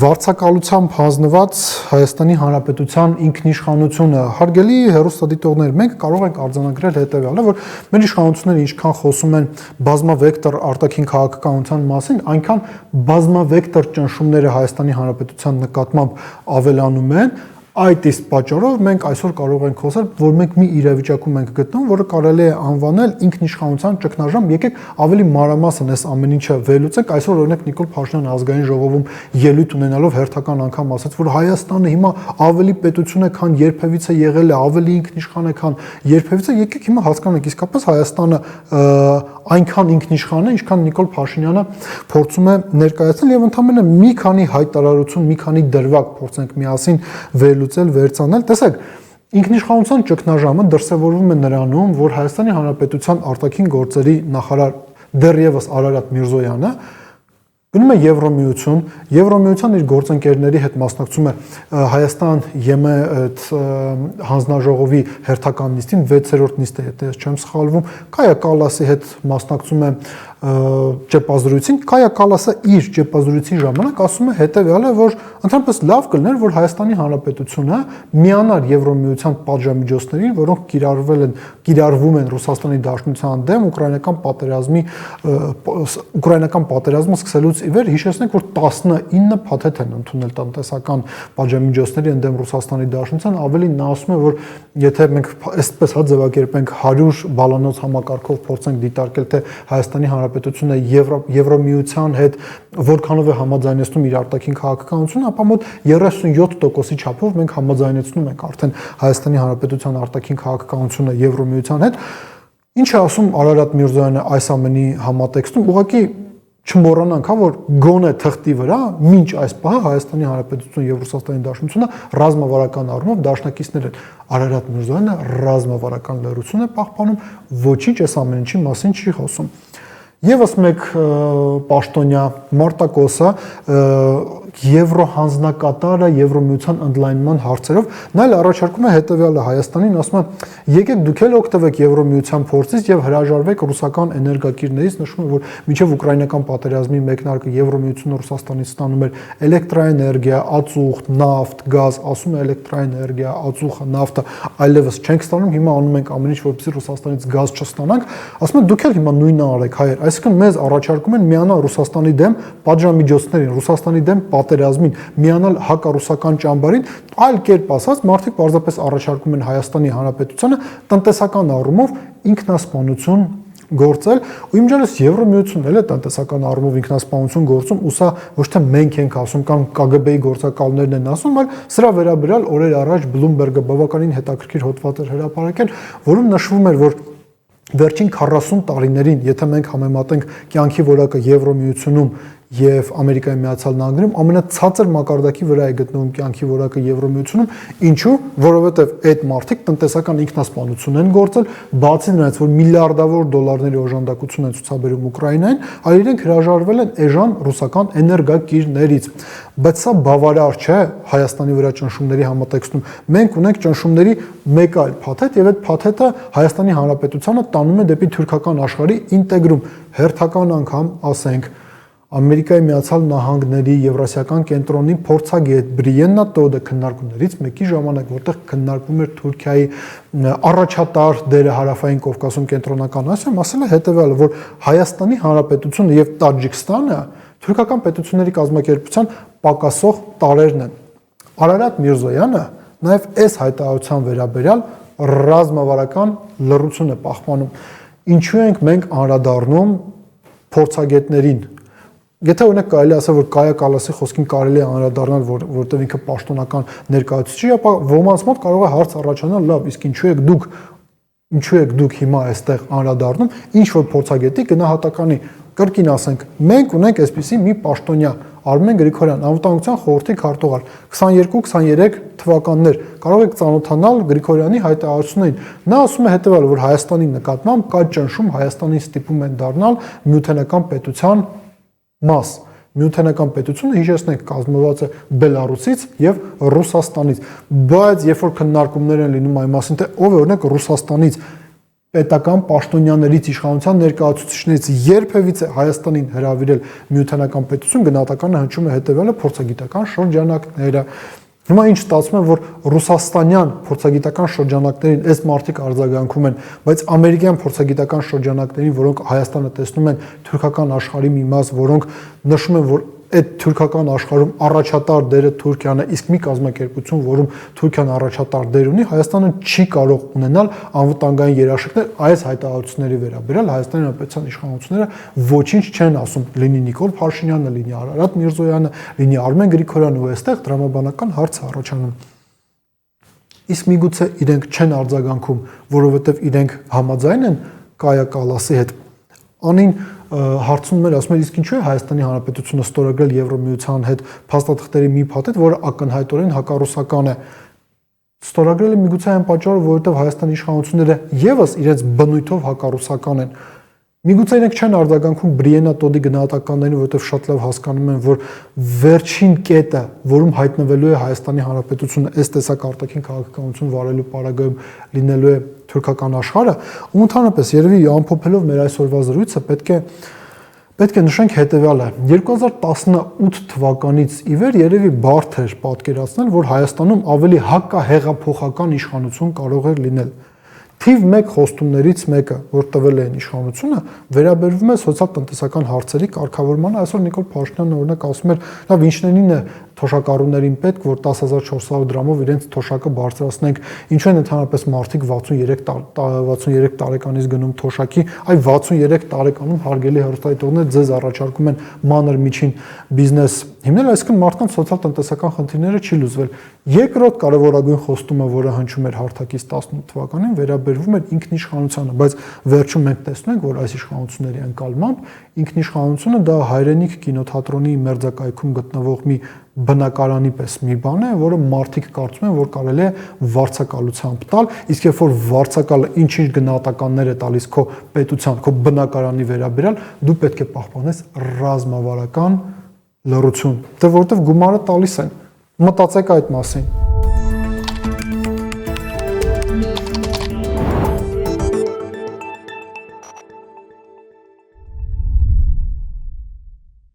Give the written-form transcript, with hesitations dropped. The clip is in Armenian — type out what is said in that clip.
Վարձակալությամբ հանձնված Հայաստանի Հանրապետության ինքնիշխանությունը հարգելի հեռուստադիտողներ, մենք կարող ենք արձանագրել հետևյալը, որ մեր իշխանությունները ինչքան խոսում են բազմավեկտոր արտաքին քաղաքականության մասին, այնքան բազմավեկտոր ճնշումները Հայաստանի Հանրապետության նկատմամբ ավելանում են։ Այդ իսկ պատճառով մենք այսօր կարող ենք խոսել, որ մենք մի իրավիճակում ենք գտնվում, որը կարելի է անվանել ինքնիշխանության ճգնաժամ։ Եկեք ավելի մանրամասն այս ամեն ինչը վերլուծենք։ Այսօր օրինակ Նիկոլ Փաշինյանը ազգային ժողովում ելույթ ունենալով հերթական անգամ ասաց, որ Հայաստանը հիմա ավելի պետություն է, քան երբևիցե եղել է, ավելի ինքնիշխան է, քան երբևիցե։ Եկեք հիմա հասկանանք իսկապես Հայաստանը այնքան ինքնիշխան է, ինչքան Նիկոլ Փաշինյանը փորձում է ներկայացնել, եւ ընդհանրապես մի քանի հայտարարություն, մի քանի դրվագ փորձենք միասին վերլուծել, վերցանել։ Տեսեք, ինքնիշխանության ճգնաժամը դրսևորվում է նրանում, որ Հայաստանի Հանրապետության արտաքին գործերի նախարար դեռևս Արարատ Միրզոյանը գնում է Եվրոմիություն, Եվրոմիության իր գործընկերների հետ մասնակցում է Հայաստան-ԵՄ հանձնաժողովի հերթական նիստին, 6-րդ նիստը, եթե չեմ սխալվում, Կայա Կալասի հետ մասնակցում է ճեպազրույցին, Կայա Կալասը իր ճեպազրույցի ժամանակ ասում է հետևյալը, որ ընդհանրապես լավ կլիներ, որ Հայաստանի Հանրապետությունը միանար Եվրոմիության պատժամիջոցներին, որոնք կիրառվում են Ռուսաստանի Դաշնության դեմ ուկրաինական պատերազմը սկսելուց ի վեր, հիշեցնենք, որ 19 փաթեթ են ընդունել տնտեսական պատժամիջոցների ընդդեմ Ռուսաստանի Դաշնության, ավելին նա ասում է, որ եթե մենք այսպես ձևակերպենք 100 բալանոց համակարգով փորձենք դիտարկել, թե Հայաստանի Հանրապետությունը Եվրոմիության հետ որքանով է համաձայնեցնում իր արտաքին քաղաքականությունը, ապա մոտ 37%-ի չափով մենք համաձայնեցնում ենք արդեն Հայաստանի Հանրապետության արտաքին քաղաքականությունը Եվրոմիության հետ։ Ինչ է ասում Արարատ Միրզոյանը այս ամենի համատեքստում, ուղղակի չմոռանանք, որ գոնե թղթի վրա մինչ այս պահը Հայաստանի Հանրապետությունը եւ Ռուսաստանի Դաշնությունը ռազմավարական առումով դաշնակիցներ են։ Արարատ Միրզոյանը ռազմավարական լրություն է պահպանում, ոչինչ այս ամեն ինչի մասին չի խոսում։ Եվս մեկ պաշտոնյա Մարտակոսը Եվրոհանձնակատարը Եվրոմիության ընդլայնման հարցերով նա էլ առաջարկում է հետևյալը Հայաստանին, ասում է եկեք դուք էլ օգտվեք Եվրոմիության փորձից եւ հրաժարվեք ռուսական էներգակիրներից, նշում է, որ մինչեւ ուկրաինական պատերազմի մեկնարկը Եվրոմիությունը Ռուսաստանից ստանում էր էլեկտրաէներգիա, ածուխ, նավթ, գազ, ասում է էլեկտրաէներգիա, ածուխը, նավթը այլևս չենք ստանում, հիմա անում ենք ամեն ինչ, որպեսզի Ռուսաստանից գազ չստանանք, ասում է դուք էլ հիմա նույնը արեք, հայեր, այսինքն մեզ առաջարկում են միանալ Ռուսաստանի դեմ պատժամիջոցներին, Ռուսաստանի դեմ պատերազմին, միանալ հակառուսական ճամբարին, այլ կերպ ասած, մարդիկ պարզապես առաջարկում են Հայաստանի Հանրապետությանը տնտեսական առումով ինքնասպանություն գործել, ու իմջանես Եվրոմիությունն էլ է տնտեսական առումով ինքնասպանություն գործում, ու սա ոչ թե մենք ենք ասում կամ ԿԳԲ-ի գործակալներն են ասում, այլ սրա վերաբերյալ օրեր առաջ Բլումբերգը բավականին հետաքրքիր հոդված էր հրապարակել, որում նշվում էր, որ վերջին 40 տարիներին, եթե մենք համեմատենք կյանքի որակը Եվրոմիությունում եւ Ամերիկայի Միացյալ Նահանգներում, ամենացածր մակարդակի վրա է գտնվում կյանքի որակը Եվրոմիությունում, ինչու, որովհետեւ այդ մարդիկ տնտեսական ինքնասպանություն են գործել, բացի նրանից, որ միլիարդավոր դոլարների օժանդակություն են ցուցաբերում Ուկրաինային, այլ իրենք հրաժարվել են էժան ռուսական էներգակիրներից։ Բայց սա բավարար չէ Հայաստանի վրա ճնշումների համատեքստում։ Մենք ունենք ճնշումների մեկ այլ փաթեթ, եւ այդ փաթեթը Հայաստանի Հանրապետությանը տանում է դեպի թուրքական աշխարհի ինտեգրում։ Հերթական անգամ ասենք Ամերիկայի Միացյալ Նահանգների Եվրասիական կենտրոնի փորձագետ Բրիեննա Տոդը քննարկումներից մեկի ժամանակ, որտեղ քննարկվում էր Թուրքիայի առաջատար դերը Հարավային Կովկասում կենտրոնական Ասիայում, ասել է հետևյալը, որ Հայաստանի Հանրապետությունը եւ Տաջիկստանը թուրքական պետությունների կազմակերպության պակասող տարերն են։ Արարատ Միրզոյանը նաեւ այս հայտարարության վերաբերյալ ռազմավարական լռություն է պահպանում։ Ինչու ենք մենք անդրադառնում փորձագետներին։ Եթե օրինակ կարելի ասել, որ Կայա Կալասի խոսքին կարելի է անդրադառնալ, որտեղ ինքը պաշտոնական ներկայացուցիչ է, ապա ոմանց մոտ կարող է հարց առաջանալ, լավ, իսկ ինչու եք դուք հիմա այստեղ անդրադառնում, ինչ որ փորձագետի գնահատականի, կրկին ասենք, մենք ունենք այսպիսի մի պաշտոնյա Արմեն Գրիգորյան, անվտանգության խորհրդի քարտուղար, 22-23 թվականներ, կարող եք ծանոթանալ Գրիգորյանի հայտարարություններին։ Նա ասում է հետևյալը, որ Հայաստանի նկատմամբ կա ճնշում, Հայաստանին ստիպում են դառնալ միութենական պետության մաս։ Միութենական պետությունը, հիշեցնենք, կազմված է Բելարուսից եւ Ռուսաստանից, բայց երբ որ քննարկումներ են լինում այն մասին, թե ով է օրինակ Ռուսաստանից պետական պաշտոնյաներից իշխանության ներկայացուցիչներից երբևիցե Հայաստանին հրավիրել միութենական պետություն, գնահատականը հնչում է հետևյալը՝ փորձագիտական շրջանակները։ Հիմա ինչ ստացվում է, որ ռուսաստանյան փորձագիտական շրջանակներին այս մարդիկ արձագանքում են, բայց ամերիկյան փորձագիտական շրջանակներին, որոնք Հայաստանը տեսնում են թուրքական աշխարհի մի մաս, որոնք նշում են, որ այդ թուրքական աշխարհում առաջատար դերը Թուրքիան է, իսկ մի կազմակերպություն, որում Թուրքիան առաջատար դեր ունի, Հայաստանը չի կարող ունենալ անվտանգային երաշխիքներ այս հայտարարությունների վերաբերյալ։ Հայաստանի Հանրապետության իշխանությունները ոչինչ չեն ասում, լինի Նիկոլ Փաշինյանը, լինի Արարատ Միրզոյանը, լինի Արմեն Գրիգորյանը, ու այստեղ դրամաբանական հարց է առաջանում։ Իսկ միգուցե իրենք չեն արձագանքում, որովհետև իրենք համաձայն են Կայա Կալասի հետ։ Անին հարցնում էր, ասում էր, իսկ ինչու է Հայաստանի Հանրապետությունը ստորագրել Եվրոմիության հետ փաստաթղթերի մի փաթեթ, որը ակնհայտորեն հակառուսական է։ Ստորագրել է միգուցե այն պատճառով, որովհետև Հայաստանի իշխանությունները եւս իրենց բնույթով հակառուսական են։ Միգուցե իրենք չեն արձագանքում Բրիենա Տոդի գնահատականներին, որովհետև շատ լավ հասկանում են, որ վերջին կետը, որում հայտնվելու է Հայաստանի Հանրապետությունը այս տեսակ արտաքին քաղաքականություն վարելու պարագայում լինելու է թուրքական աշխարհը, ու ընդհանրապես երևի ամփոփելով մեր այսօրվա զրույցը պետք է նշենք հետևյալը. 2018 թվականից ի վեր երևի բարդ էր պատկերացնել, որ Հայաստանում ավելի հակահեղափոխական իշխանություն կարող է լինել։ Թիվ 1 խոստումներից մեկը, որ տվել են իշխանությունը, վերաբերվում է սոցիալ-տնտեսական հարցերի կարգավորմանը։ Այսօր Նիկոլ Փաշինյանը օրինակ ասում էր, լավ, ինչներին է թոշակառուներին պետք, որ 10400 դրամով իրենց թոշակը բարձրացնենք, ինչու են ընդհանրապես մարդիկ 63 տարեկանից գնում թոշակի, այ 63 տարեկանում հարգելի հեռուստադիտողներ ձեզ առաջարկում են մանր միջին բիզնես հիմնել, այսինքն մարդկանց սոցիալ-տնտեսական խնդիրները չի լուծվել։ Երկրորդ կարևորագույն խոստումը, որը հնչում էր հարթակից 18 թվականին, վերաբերվում էր ինքնիշխանությանը, բայց վերջում մենք տեսնում ենք, որ այս իշխանությունների ընկալմամբ ինքնիշխանությունը դա հայրենիք կինոթատրոնի մերձակայքում գտնվող մի բնակարանի պես մի բան է, որը մարդիկ կարծում են, որ կարելի է վարձակալությամբ տալ, իսկ երբ որ վարձակալը ինչ-ինչ գնահատականներ է տալիս քո պետության, քո բնակարանի վերաբերյալ, դու պետք է պահպանես ռազմավարական լռություն, որովհետև գումարը տալիս են։ Մտածեք այդ մասին։